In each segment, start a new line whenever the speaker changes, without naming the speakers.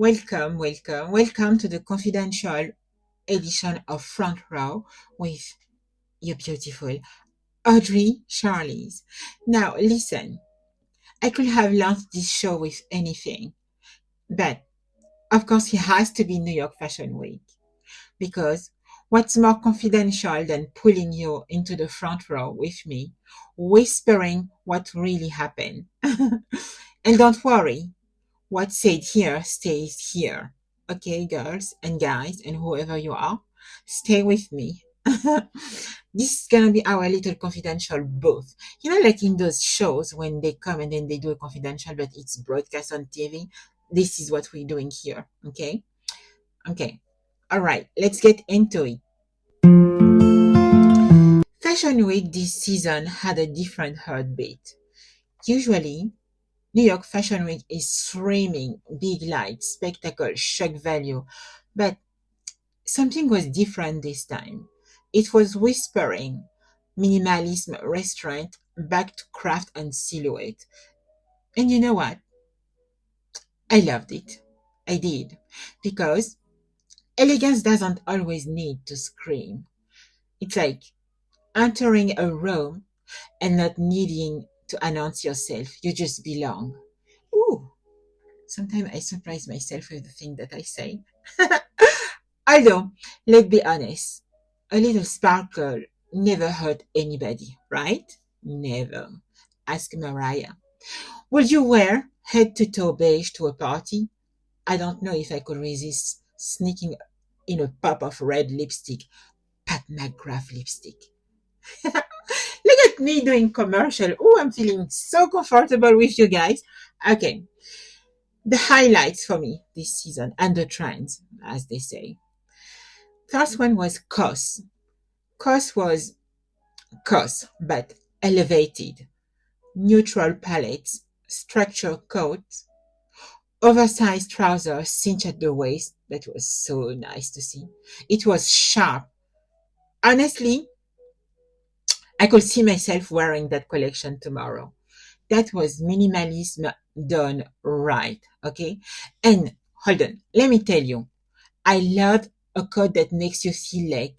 Welcome to the confidential edition of Front Row with your beautiful Audrey Charlyes. Now, listen, I could have launched this show with anything, but of course, it has to be New York Fashion Week because what's more confidential than pulling you into the front row with me, whispering what really happened? And don't worry, what's said here stays here. Okay, girls and guys and whoever you are, stay with me. This is gonna be our little confidential booth. You know, like in those shows when they come and then they do a confidential, but it's broadcast on TV. This is what we're doing here. Okay. All right, let's get into it. Fashion Week this season had a different heartbeat. Usually, New York Fashion Week is streaming, big lights, spectacle, shock value. But something was different this time. It was whispering, minimalism restaurant, back to craft and silhouette. And you know what? I loved it. I did. Because elegance doesn't always need to scream. It's like entering a room and not needing to announce yourself. You just belong. Ooh. Sometimes I surprise myself with the thing that I say. Although, let's be honest, a little sparkle never hurt anybody, right? Never. Ask Mariah. Would you wear head to toe beige to a party? I don't know if I could resist sneaking in a pop of red lipstick, Pat McGrath lipstick. Look at me doing commercial. Oh, I'm feeling so comfortable with you guys. Okay. The highlights for me this season and the trends, as they say. First one was COS. COS was COS, but elevated. Neutral palettes, structured coats, oversized trousers cinched at the waist. That was so nice to see. It was sharp. Honestly, I could see myself wearing that collection tomorrow. That was minimalism done right, okay? And hold on, let me tell you, I love a coat that makes you feel like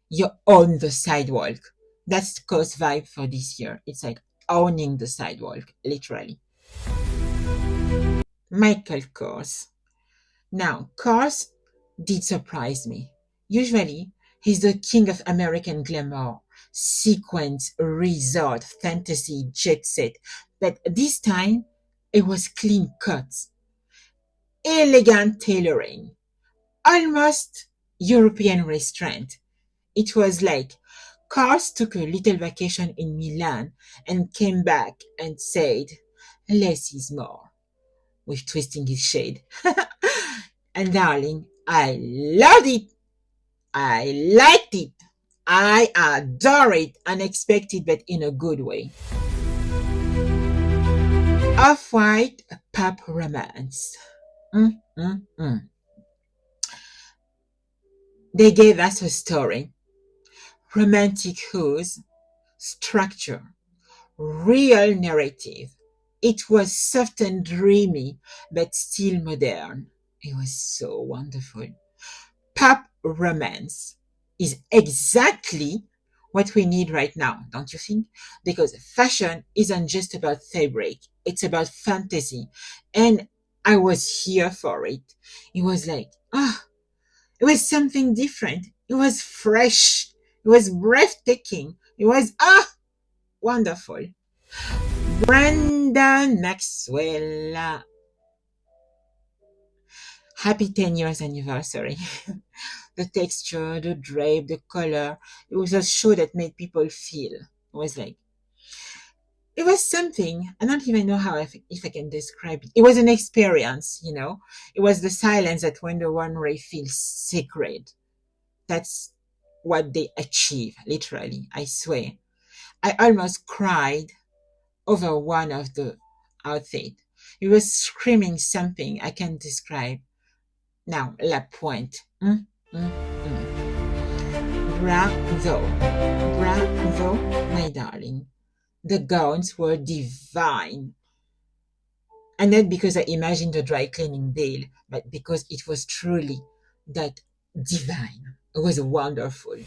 you're on the sidewalk. That's the COS vibe for this year. It's like owning the sidewalk, literally. Michael Kors. Now, Kors did surprise me. Usually, he's the king of American glamour, sequence, resort, fantasy, jet set. But this time, it was clean cuts, elegant tailoring, almost European restraint. It was like Kors took a little vacation in Milan and came back and said, less is more, with twisting his shade. And darling, I loved it. I liked it. I adore it. Unexpected, but in a good way. Off-white pop romance. They gave us a story. Romantic hues, structure, real narrative. It was soft and dreamy, but still modern. It was so wonderful. Pop romance is exactly what we need right now, don't you think? Because fashion isn't just about fabric. It's about fantasy. And I was here for it. It was like, it was something different. It was fresh. It was breathtaking. It was, wonderful. Brenda Maxwell. Happy 10 years anniversary. The texture, the drape, the color. It was a show that made people feel. It was like, it was something. I don't even know if I can describe it. It was an experience, you know. It was the silence that when the runway feels sacred. That's what they achieve, literally, I swear. I almost cried over one of the outfit. It was screaming something I can't describe. Now, La Pointe. Bravo, my darling. The gowns were divine. And not because I imagined a dry cleaning deal, but because it was truly that divine. It was wonderful.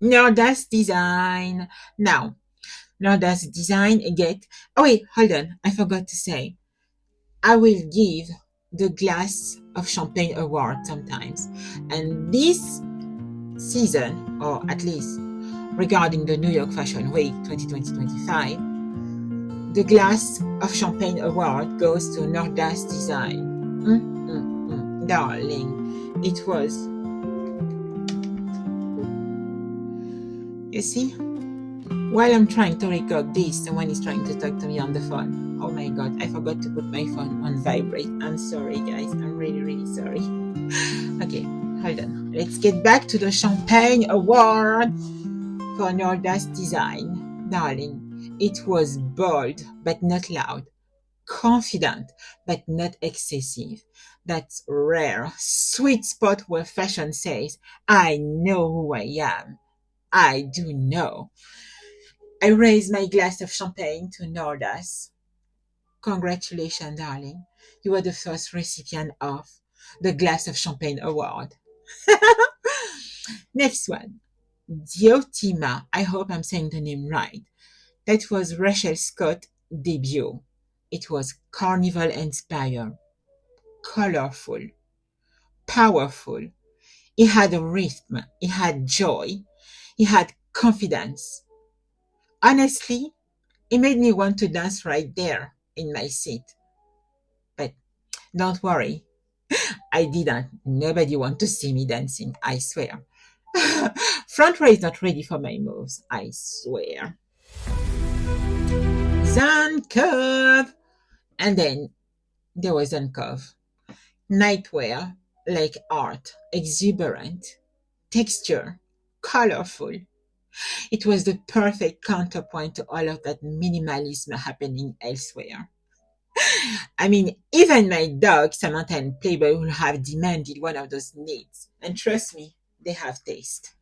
Nordas design. Now, Nordas design get. Oh wait, hold on. I forgot to say. I will give the glass of champagne award sometimes. And this season, or at least regarding the New York Fashion Week 2020-25, the glass of champagne award goes to Nordas design. Darling, it was. You see? While I'm trying to record this, someone is trying to talk to me on the phone. Oh my god, I forgot to put my phone on vibrate. I'm sorry, guys. I'm really, really sorry. Okay, hold on. Let's get back to the Champagne Award for Nordas design. Darling, it was bold but not loud. Confident but not excessive. That's rare, sweet spot where fashion says, I know who I am. I do know. I raise my glass of champagne to Nordas. Congratulations, darling. You are the first recipient of the Glass of Champagne Award. Next one. Diotima. I hope I'm saying the name right. That was Rachel Scott's debut. It was carnival inspired, colorful, powerful. It had a rhythm. It had joy. It had confidence. Honestly, it made me want to dance right there in my seat. But don't worry, I didn't. Nobody want to see me dancing, I swear. Front row is not ready for my moves, I swear. Zankov! And then there was Zankov. Nightwear, like art, exuberant, texture, colorful. It was the perfect counterpoint to all of that minimalism happening elsewhere. I mean, even my dog, Samantha and Playboy, would have demanded one of those knits. And trust me, they have taste.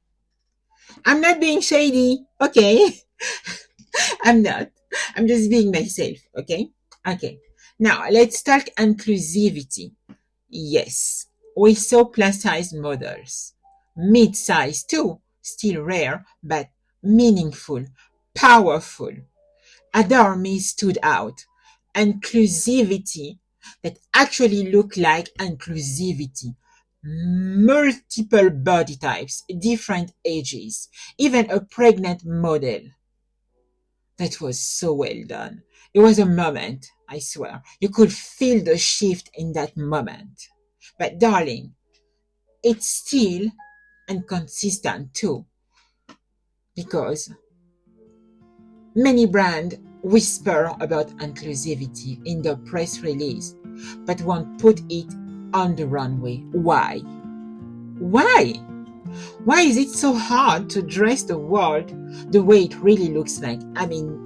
I'm not being shady, okay? I'm not. I'm just being myself, okay? Okay. Now, let's talk inclusivity. Yes, we saw plus-size models. Mid-size too, still rare, but meaningful, powerful. Adore Me stood out. Inclusivity that actually looked like inclusivity. Multiple body types, different ages, even a pregnant model. That was so well done. It was a moment, I swear. You could feel the shift in that moment. But darling, it's still inconsistent too. Because many brands whisper about inclusivity in the press release, but won't put it on the runway. Why? Why? Why is it so hard to dress the world the way it really looks like? I mean,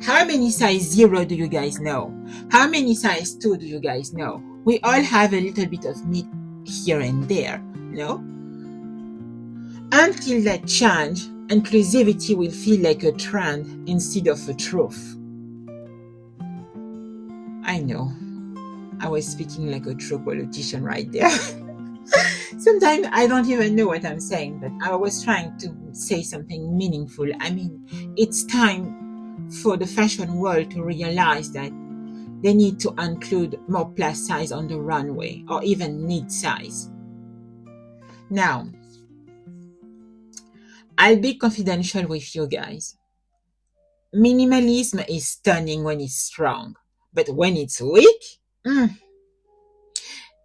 how many size 0 do you guys know? How many size 2 do you guys know? We all have a little bit of meat here and there, no? Until that change, inclusivity will feel like a trend instead of a truth. I know. I was speaking like a true politician right there. Sometimes I don't even know what I'm saying, but I was trying to say something meaningful. I mean, it's time for the fashion world to realize that they need to include more plus size on the runway, or even mid-size. Now, I'll be confidential with you guys. Minimalism is stunning when it's strong, but when it's weak,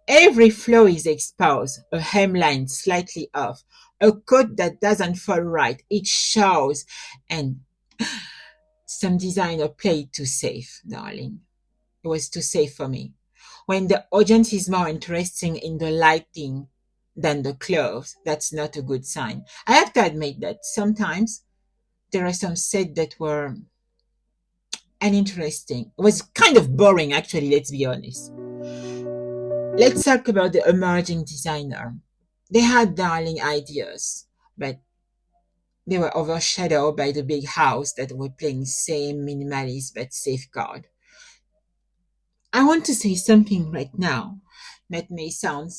every flaw is exposed, a hemline slightly off, a coat that doesn't fall right, it shows, and some designer played too safe, darling. It was too safe for me. When the audience is more interested in the lighting than the clothes, that's not a good sign. I have to admit that sometimes there are some sets that were uninteresting. It was kind of boring, actually, let's be honest. Let's talk about the emerging designer. They had darling ideas, but They were overshadowed by the big house that were playing same minimalist but safeguard. I want to say something right now that may sound,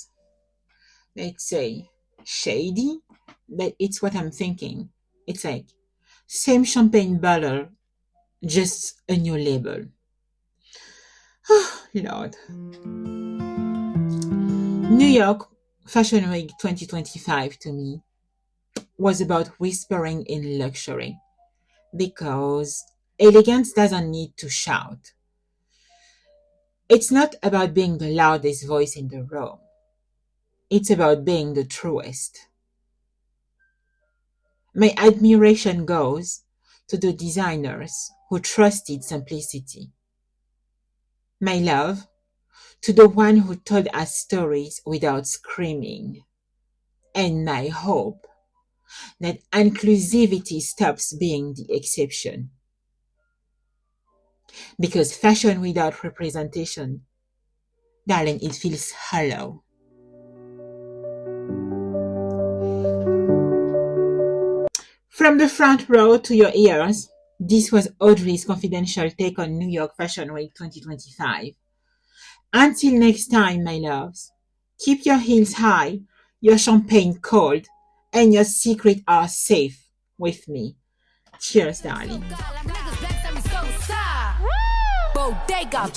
let's say, shady, but it's what I'm thinking. It's like same champagne bottle, just a new label. Lord. New York Fashion Week 2025 to me was about whispering in luxury because elegance doesn't need to shout. It's not about being the loudest voice in the room. It's about being the truest. My admiration goes to the designers who trusted simplicity. My love to the one who told us stories without screaming. And my hope that inclusivity stops being the exception. Because fashion without representation, darling, it feels hollow. From the front row to your ears, this was Audrey's confidential take on New York Fashion Week 2025. Until next time, my loves, keep your heels high, your champagne cold, and your secrets are safe with me. Cheers, darling. Bodega